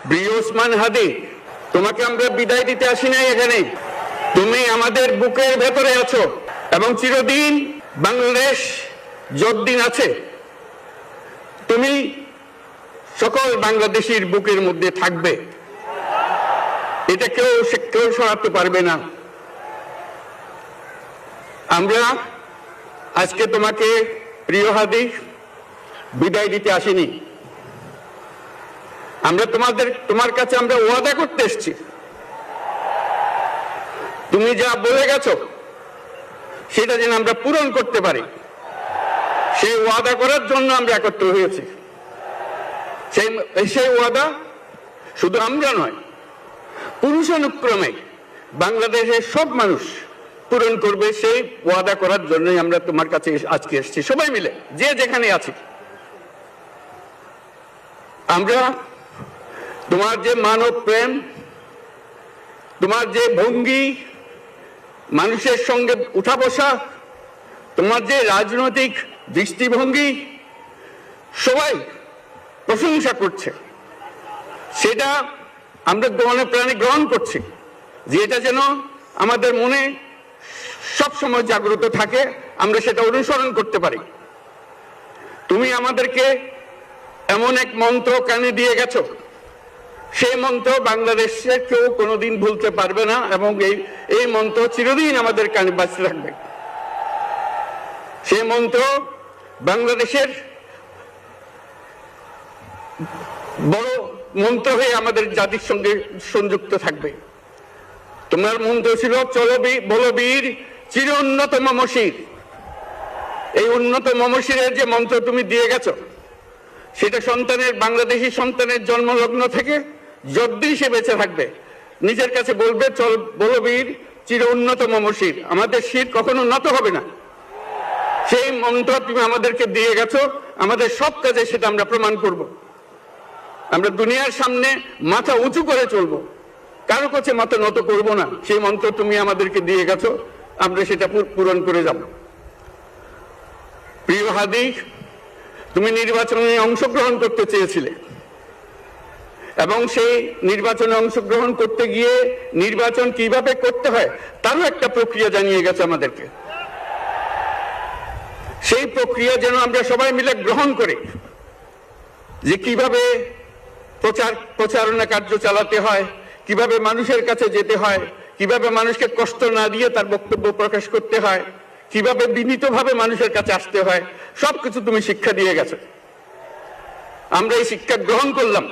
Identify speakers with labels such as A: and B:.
A: প্রিয় ওসমান হাদি, তোমাকে আমরা বিদায় দিতে আসি নাই এখানে। তুমি আমাদের বুকের ভেতরে আছো এবং চিরদিন বাংলাদেশ যতদিন আছে তুমি সকল বাংলাদেশির বুকের মধ্যে থাকবে। এটা কেউ সরাতে পারবে না। আমরা আজকে তোমাকে প্রিয় হাদি বিদায় দিতে আসিনি। আমরা তোমার কাছে আমরা ওয়াদা করতে এসেছি। তুমি যা বলে গেছো সেটা যেন আমরা পূরণ করতে পারি, সেই ওয়াদা করার জন্য আমরা একত্র হয়েছি। সেই ওয়াদা শুধু আমরা নয়, পুরুষানুক্রমে বাংলাদেশের সব মানুষ পূরণ করবে। সেই ওয়াদা করার জন্যই আমরা তোমার কাছে আজকে এসেছি, সবাই মিলে যে যেখানে আছি। আমরা তোমার যে মানব প্রেম, তোমার যে ভঙ্গি, মানুষের সঙ্গে উঠা বসা, তোমার যে রাজনৈতিক দৃষ্টিভঙ্গি, সবাই প্রশংসা করছে। সেটা আমরা মনে প্রাণে গ্রহণ করছি, যে এটা যেন আমাদের মনে সব সময় জাগ্রত থাকে, আমরা সেটা অনুসরণ করতে পারি। তুমি আমাদেরকে এমন এক মন্ত্র কানে দিয়ে গেছো, সেই মন্ত্র বাংলাদেশের কেউ কোনোদিন ভুলতে পারবে না এবং এই মন্ত্র চিরদিন আমাদের কানে বাঁচতে থাকবে। সেই মন্ত্র বাংলাদেশের বড় মন্ত্র হয়ে আমাদের জাতির সঙ্গে সংযুক্ত থাকবে। তোমার মন্ত্র ছিল চলো বলো বীর চির উন্নত মমশির। এই উন্নত মমশিরের যে মন্ত্র তুমি দিয়ে গেছো, সেটা বাংলাদেশি সন্তানের জন্মলগ্ন থেকে যতদিন সে বেঁচে থাকবে নিজের কাছে বলবে চল বলো বীর চির উন্নত মমশির, আমাদের শির কখনো নত হবে না। সেই মন্ত্র তুমি আমাদেরকে দিয়ে গেছো, আমাদের সব কাজে সেটা আমরা প্রমাণ করব। আমরা দুনিয়ার সামনে মাথা উঁচু করে চলবো, কারো কাছে মাথা নত করব না। সেই মন্ত্র তুমি আমাদেরকে দিয়ে গেছো, আমরা সেটা পূরণ করে যাব। প্রিয় হাদি, তুমি নির্বাচনে অংশগ্রহণ করতে চেয়েছিলে এবং সেই নির্বাচনে অংশগ্রহণ করতে গিয়ে নির্বাচন কিভাবে করতে হয় তারও একটা প্রক্রিয়া জানিয়ে গেছে আমাদেরকে। সেই প্রক্রিয়া যেন আমরা সবাই মিলে গ্রহণ করি, যে কিভাবে প্রচারণা কার্য চালাতে হয়, কিভাবে মানুষের কাছে যেতে হয়, কিভাবে মানুষকে কষ্ট না দিয়ে তার বক্তব্য প্রকাশ করতে হয়, কিভাবে বিনীতভাবে মানুষের কাছে আসতে হয়, সবকিছু তুমি শিক্ষা দিয়ে গেছো। আমরা এই শিক্ষা গ্রহণ করলাম।